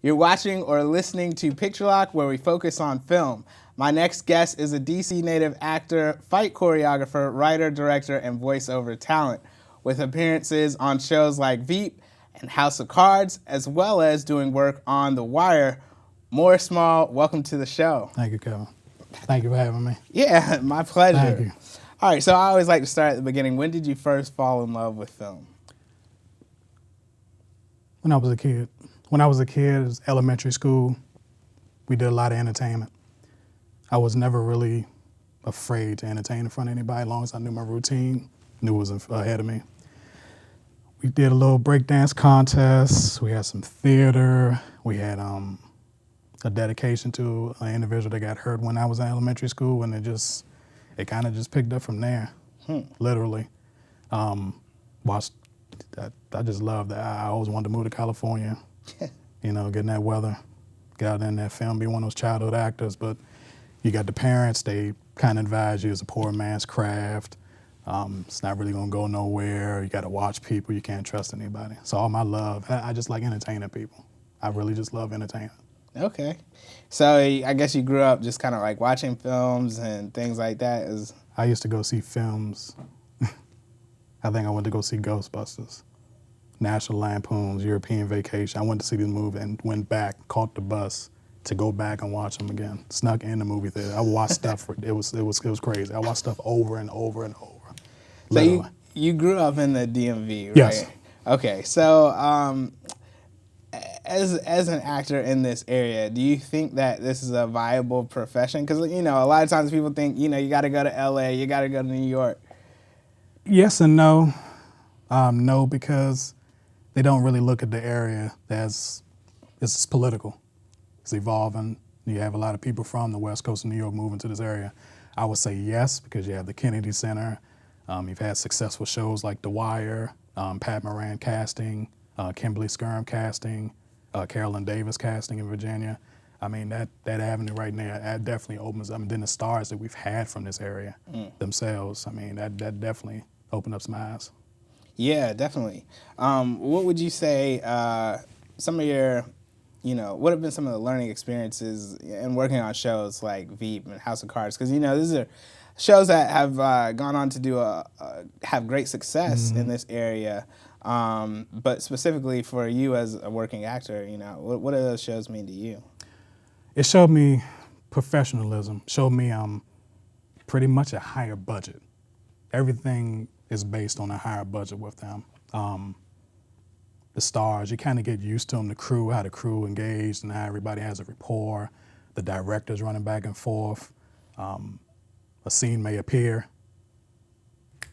You're watching or listening to Picture Lock, where we focus on film. My next guest is a DC native actor, fight choreographer, writer, director, and voiceover talent, with appearances on shows like Veep and House of Cards, as well as doing work on The Wire. Morris Small, welcome to the show. Thank you, Kevin. Thank you for having me. Yeah, my pleasure. Thank you. All right, so I always like to start at the beginning. When did you first fall in love with film? When I was a kid. When I was a kid, it was elementary school. We did a lot of entertainment. I was never really afraid to entertain in front of anybody, as long as I knew my routine, knew it was ahead of me. We did a little breakdance contest. We had some theater. We had a dedication to an individual that got hurt when I was in elementary school, and it kind of just picked up from there, literally. I just loved that. I always wanted to move to California, get in that weather, get out in that film, be one of those childhood actors. But you got the parents, they kind of advise you it's a poor man's craft. It's not really going to go nowhere. You got to watch people. You can't trust anybody. So all my love, I just like entertaining people. I really just love entertaining. Okay. So I guess you grew up just kind of like watching films and things like that. I used to go see films. I think I went to go see Ghostbusters, National Lampoon's European Vacation. I went to see the movie and went back, caught the bus to go back and watch them again. Snuck in the movie theater. I watched stuff. It was crazy. I watched stuff over and over and over. So you grew up in the DMV, right? Yes. Okay. So as an actor in this area, do you think that this is a viable profession? Because a lot of times people think you got to go to LA, you got to go to New York. Yes and no. No, because they don't really look at the area as it's political. It's evolving. You have a lot of people from the West Coast of New York moving to this area. I would say yes, because you have the Kennedy Center. You've had successful shows like The Wire, Pat Moran casting, Kimberly Skirm casting, Carolyn Davis casting in Virginia. I mean, that avenue right there, that definitely opens up. And then the stars that we've had from this area themselves, I mean, that definitely opened up some eyes. Yeah, definitely. What would you say some of your, what have been some of the learning experiences in working on shows like Veep and House of Cards? Because, these are shows that have gone on to do have great success in this area. But specifically for you as a working actor, what do those shows mean to you? It showed me professionalism, showed me pretty much a higher budget. Everything is based on a higher budget with them. The stars, you kind of get used to them, the crew, how the crew engaged and how everybody has a rapport, the directors running back and forth. A scene may appear,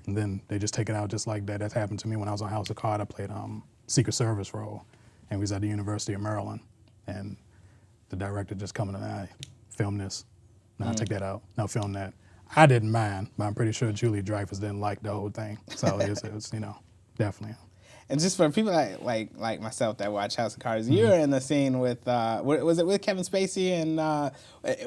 and then they just take it out just like that. That's happened to me when I was on House of Cards. I played Secret Service role, and we was at the University of Maryland, and the director just coming in, I film this, now take that out, now film that. I didn't mind, but I'm pretty sure Julie Dreyfus didn't like the whole thing. So it was definitely. And just for people that, like myself that watch House of Cards, you were in the scene with, was it with Kevin Spacey and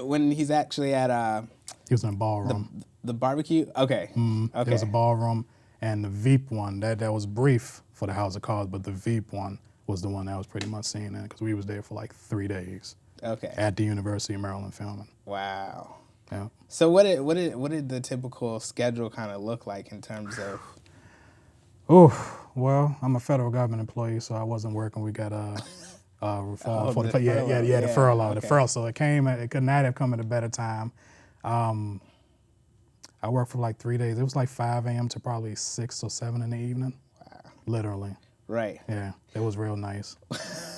when he's actually at... he was in a ballroom. The barbecue? Okay. Okay. There was a ballroom, and the Veep one, that was brief for the House of Cards, but the Veep one was the one that was pretty much seen in, because we was there for like 3 days. Okay. At the University of Maryland filming. Wow. Yeah. So what did the typical schedule kind of look like in terms of? Well, I'm a federal government employee, so I wasn't working. We got the furlough. The furlough. Okay. The furlough. So it could not have come at a better time. I worked for like 3 days. It was like 5 a.m. to probably 6 or 7 in the evening. Wow. Literally. Right. Yeah, it was real nice.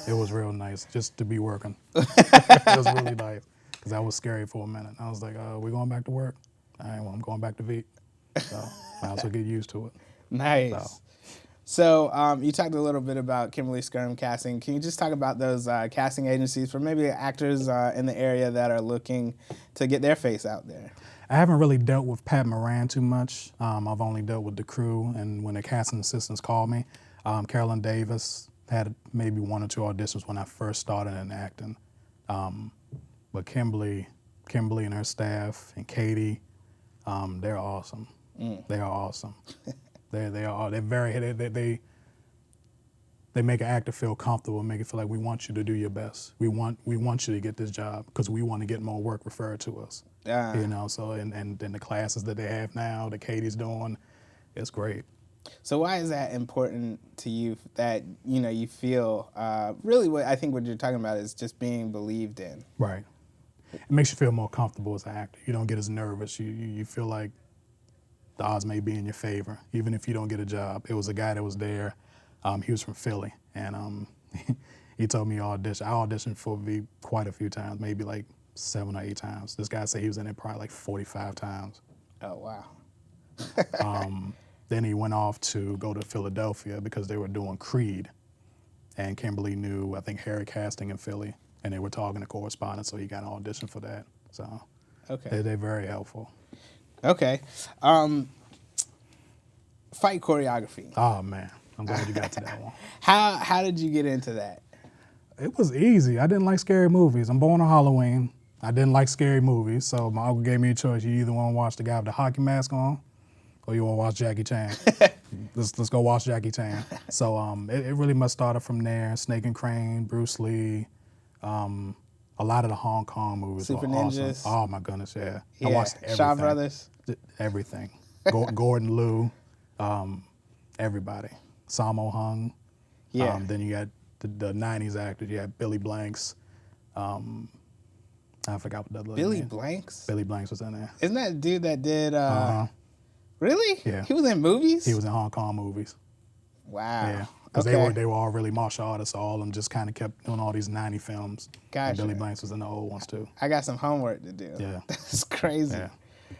It was real nice just to be working. It was really nice, because I was scary for a minute. I was like, we going back to work? All right, well, I'm going back to Veep. So I also get used to it. Nice. So you talked a little bit about Kimberly Skirm casting. Can you just talk about those casting agencies for maybe actors in the area that are looking to get their face out there? I haven't really dealt with Pat Moran too much. I've only dealt with the crew, and when the casting assistants called me, Carolyn Davis had maybe 1 or 2 auditions when I first started in acting. But Kimberly and her staff, and Katie, they're awesome. They are awesome. They're they make an actor feel comfortable and make it feel like we want you to do your best. We want you to get this job because we want to get more work referred to us. You know, so and the classes that they have now that Katie's doing, it's great. So why is that important to you that, you know, you feel, really what I think what you're talking about is just being believed in? Right. It makes you feel more comfortable as an actor. You don't get as nervous. You feel like the odds may be in your favor, even if you don't get a job. It was a guy that was there. He was from Philly, and he told me audition. I auditioned for V quite a few times, maybe like 7 or 8 times. This guy said he was in it probably like 45 times. Oh, wow. Then he went off to go to Philadelphia because they were doing Creed, and Kimberly knew, I think, Harry Casting in Philly, and they were talking to correspondence, so he got an audition for that. So Okay. they're very helpful. Okay. Fight choreography. Oh, man. I'm glad you got to that one. How did you get into that? It was easy. I didn't like scary movies. I'm born on Halloween. I didn't like scary movies, so my uncle gave me a choice. You either want to watch the guy with the hockey mask on, or you want to watch Jackie Chan. let's go watch Jackie Chan. So it really must started from there. Snake and Crane, Bruce Lee, a lot of the Hong Kong movies Super were awesome. Ninjas. Oh my goodness, yeah. Yeah. I watched everything. Shaw Brothers. Everything. Gordon Liu, everybody. Sammo Hung. Yeah. Then you got the 90s actors. You had Billy Blanks. I forgot what the other Billy name. Blanks? Billy Blanks was in there. Isn't that the dude that did, really? Yeah. He was in movies? He was in Hong Kong movies. Wow. Yeah. Because Okay. they were all really martial artists. So all of them just kind of kept doing all these 90 films. Gotcha. And Billy Blanks was in the old ones too. I got some homework to do. Yeah. That's crazy. Yeah.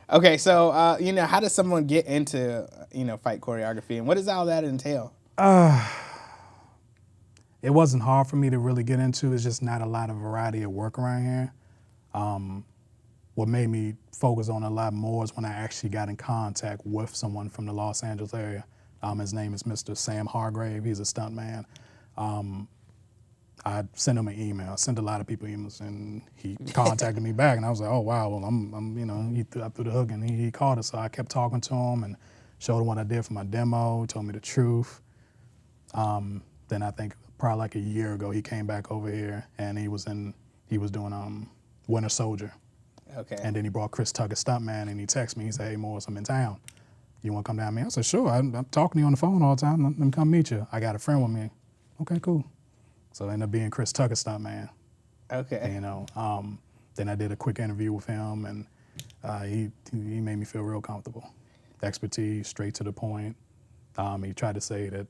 Okay, so, you know, how does someone get into, you know, fight choreography, and what does all that entail? It wasn't hard for me to really get into. It's just not a lot of variety of work around here. What made me focus on it a lot more is when I actually got in contact with someone from the Los Angeles area. His name is Mr. Sam Hargrave. He's a stuntman. I sent him an email. I sent a lot of people emails, and he contacted me back. And I was like, oh wow, well I'm you know, I threw the hook, and he called us. So I kept talking to him and showed him what I did for my demo. He told me the truth. Then I think probably like a year ago, he came back over here, and he was doing Winter Soldier. Okay. And then he brought Chris Tucker, stuntman, and he texted me. He said, hey, Morris, I'm in town. You want to come down with me? I said, sure. I'm talking to you on the phone all the time. Let me come meet you. I got a friend with me. Okay, cool. So it ended up being Chris Tucker, stuntman. Okay. You know, then I did a quick interview with him, and he made me feel real comfortable. Expertise, straight to the point. He tried to say that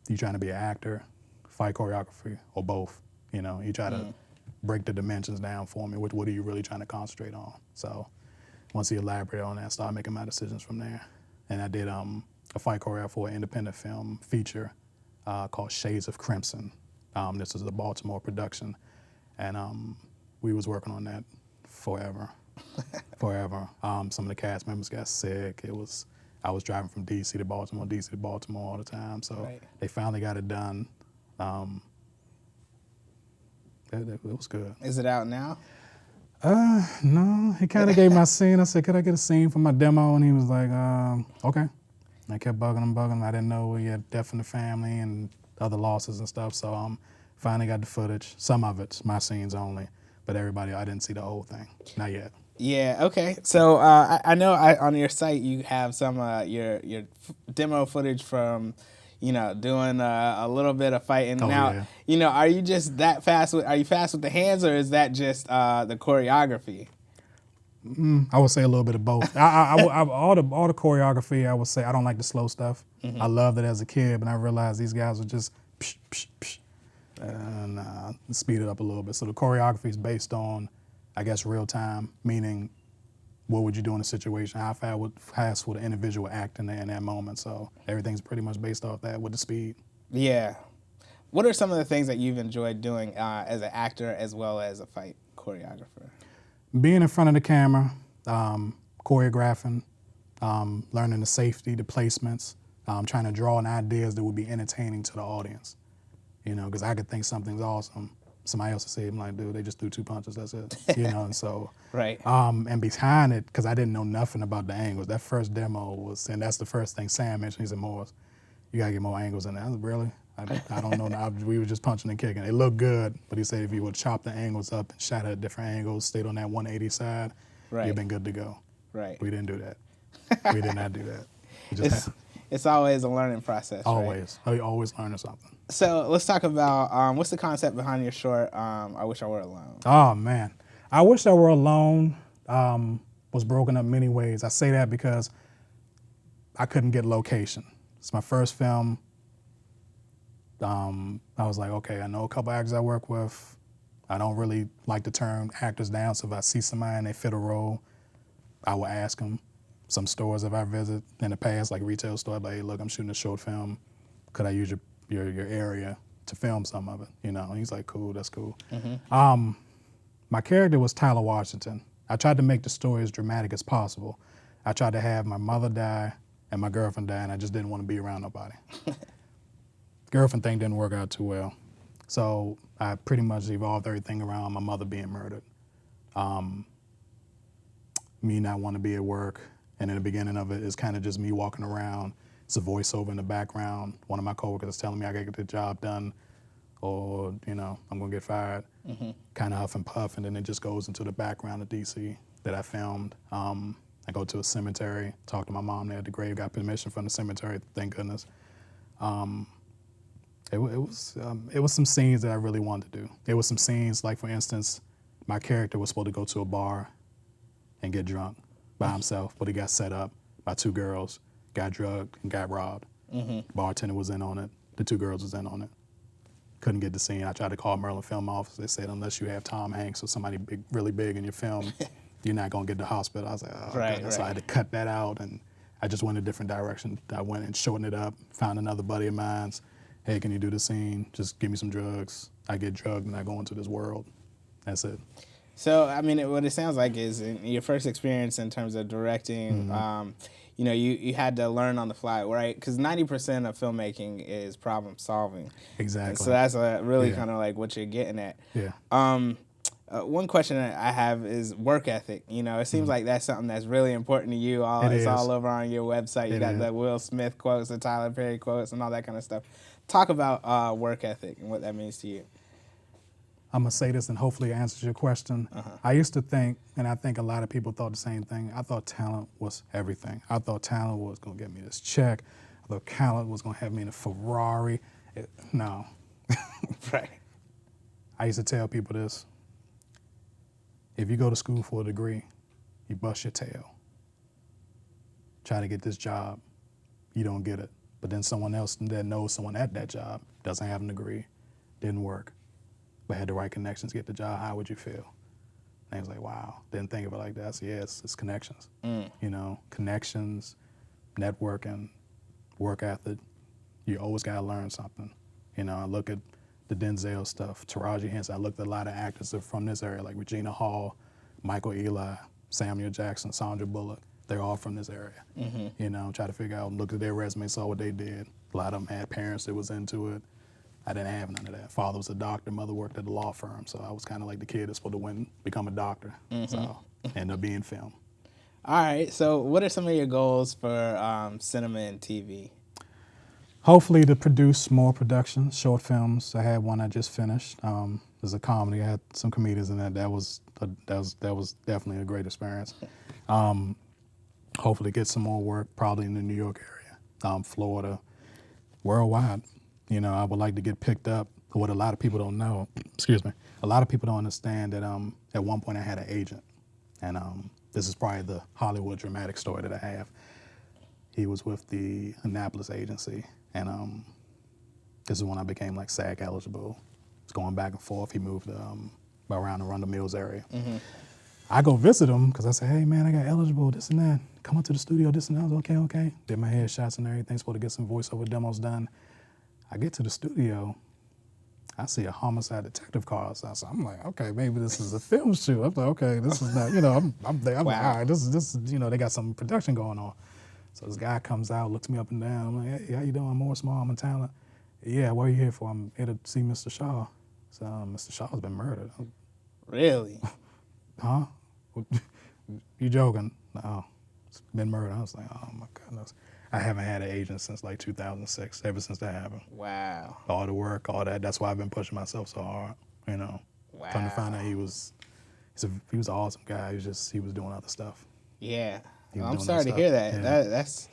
you trying to be an actor, fight choreography, or both. You know, he tried to break the dimensions down for me. What are you really trying to concentrate on? So once he elaborated on that, I started making my decisions from there. And I did a fight choreography for an independent film feature called Shades of Crimson. This is a Baltimore production. And we was working on that forever. Some of the cast members got sick. I was driving from DC to Baltimore all the time. So Right. they finally got it done. It was good. Is it out now? No, he kind of gave my scene. I said, could I get a scene for my demo? And he was like, okay. And I kept bugging him. I didn't know he had death in the family and other losses and stuff. So finally got the footage. Some of it's my scenes only, but everybody, I didn't see the whole thing. Not yet. Yeah. Okay. So I know on your site you have some your demo footage from, you know, doing a little bit of fighting. Oh, Now, yeah. you know, are you just that fast? Are you fast with the hands, or is that just the choreography? I would say a little bit of both. All the choreography, I would say I don't like the slow stuff. I loved it as a kid, but I realized these guys were just psh, psh, psh, and speed it up a little bit. So the choreography is based on, I guess, real time, meaning what would you do in a situation? How fast would an individual act in that moment? So everything's pretty much based off that with the speed. Yeah. What are some of the things that you've enjoyed doing as an actor as well as a fight choreographer? Being in front of the camera, choreographing, learning the safety, the placements, trying to draw in ideas that would be entertaining to the audience. You know, because I could think something's awesome. Somebody else would say, I'm like, dude, they just threw 2 punches, that's it. You know, and so. Right. And behind it, because I didn't know nothing about the angles, that first demo was, and that's the first thing Sam mentioned, he said, Morris, you gotta get more angles in there. I was really, I don't know. We were just punching and kicking. It looked good, but he said if you would chop the angles up and shot at different angles, stayed on that 180 side, Right. you've been good to go. Right. We didn't do that. We did not do that. We just It's always a learning process. always. Right? You always learning something. So let's talk about what's the concept behind your short, I Wish I Were Alone. Oh man, I Wish I Were Alone was broken up many ways. I say that because I couldn't get location. It's my first film. I was like, okay, I know a couple actors I work with. I don't really like to turn actors down, so if I see somebody and they fit a role, I will ask them. Some stores if I visit in the past, like retail store, like, hey, look, I'm shooting a short film. Could I use your area to film some of it? You know, and he's like, cool, that's cool. My character was Tyler Washington. I tried to make the story as dramatic as possible. I tried to have my mother die and my girlfriend die, and I just didn't want to be around nobody. Girlfriend thing didn't work out too well. So I pretty much evolved everything around my mother being murdered. Me not wanting to be at work. And in the beginning of it, it's kind of just me walking around. It's a voiceover in the background. One of my coworkers is telling me I gotta get the job done or, you know, I'm gonna get fired. Kind of huff and puff, and then it just goes into the background of DC that I filmed. I go to a cemetery, talk to my mom there at the grave, got permission from the cemetery, thank goodness. It was some scenes that I really wanted to do. There was some scenes, like for instance, my character was supposed to go to a bar and get drunk by himself, but he got set up by two girls, got drugged and got robbed. Bartender was in on it. The two girls was in on it. Couldn't get the scene. I tried to call Maryland Film Office. They said unless you have Tom Hanks or somebody big, really big in your film, you're not gonna get to the hospital. I was like, oh, Right, God. So I had to cut that out, and I just went a different direction. I went and shortened it up. Found another buddy of mine's. Hey, can you do the scene? Just give me some drugs. I get drugged and I go into this world. That's it. So, I mean, what it sounds like is in your first experience in terms of directing, you know, you had to learn on the fly, right? Because 90% of filmmaking is problem solving. Exactly. And so that's really kind of like what you're getting at. Yeah. One question that I have is work ethic. You know, it seems like that's something that's really important to you. It's all over on your website. You got the Will Smith quotes, the Tyler Perry quotes, and all that kind of stuff. Talk about work ethic and what that means to you. I'm gonna say this and hopefully it answers your question. I used to think, and I think a lot of people thought the same thing, I thought talent was everything. I thought talent was gonna get me this check. I thought talent was gonna have me in a Ferrari. No. Right. I used to tell people this. If you go to school for a degree, you bust your tail. Try to get this job, you don't get it. But then someone else that knows someone at that job doesn't have a degree, didn't work, but had the right connections to get the job, how would you feel? And I was like, wow, didn't think of it like that. So yeah, it's connections. You know, connections, networking, work ethic. You always gotta learn something. You know, I look at the Denzel stuff, Taraji Henson. I looked at a lot of actors that are from this area, like Regina Hall, Michael Eli, Samuel Jackson, Sandra Bullock. They're all from this area. You know, try to figure out, look at their resume, saw what they did. A lot of them had parents that was into it. I didn't have none of that. Father was a doctor, mother worked at a law firm, so I was kind of like the kid that's supposed to become a doctor. So ended up being film. All right, so what are some of your goals for cinema and TV? Hopefully to produce more productions, short films. I had one I just finished. There's a comedy. I had some comedians in that. That was definitely a great experience. Hopefully get some more work, probably in the New York area, Florida, worldwide. You know, I would like to get picked up. What a lot of people don't know, excuse me, a lot of people don't understand that at one point I had an agent. And this is probably the Hollywood dramatic story that I have. He was with the Annapolis agency, and this is when I became like SAG eligible. It's going back and forth. He moved around the Arundel Mills area. I go visit him because I say, hey man, I got eligible, this and that. Come up to the studio, this and that. I was okay. Did my headshots and everything. Supposed to get some voiceover demos done. I get to the studio, I see a homicide detective car. So I'm like, okay, maybe this is a film shoot. I'm like, okay, this is not, you know, I'm there. I'm like, all right, this is, you know, they got some production going on. So this guy comes out, looks me up and down. I'm like, hey, how you doing? I'm More Small, I'm a talent. Yeah, what are you here for? I'm here to see Mr. Shaw. So Mr. Shaw's been murdered. Really? Huh? You joking? No, it's been murdered. I was like, oh my goodness. I haven't had an agent since like 2006, ever since that happened. Wow. All the work, all that. That's why I've been pushing myself so hard, you know. Wow. Come to find out he was an awesome guy. He was doing other stuff. Yeah. He was I'm doing sorry to other hear stuff. that. Yeah. That's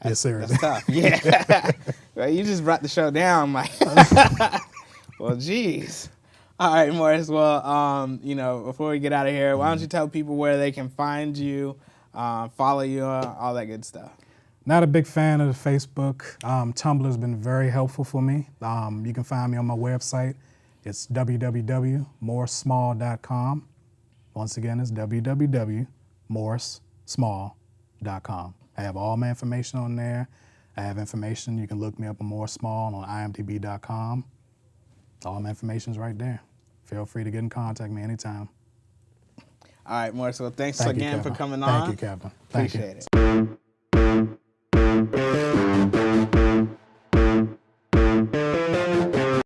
Yeah, seriously. tough. Yeah. Well, you just brought the show down, Mike. Well, geez. All right, Morris. Well, you know, before we get out of here, why don't you tell people where they can find you, follow you, all that good stuff? Not a big fan of the Facebook. Tumblr's been very helpful for me. You can find me on my website. It's www.morrismall.com. Once again, it's www.morrismall.com. I have all my information on there. I have information. You can look me up on Morris Small on imdb.com. All my information's right there. Feel free to get in contact with me anytime. All right, Morris. Well, thanks Thank you, again for Kevin. coming on. Thank you, Kevin. Thank you. Appreciate it.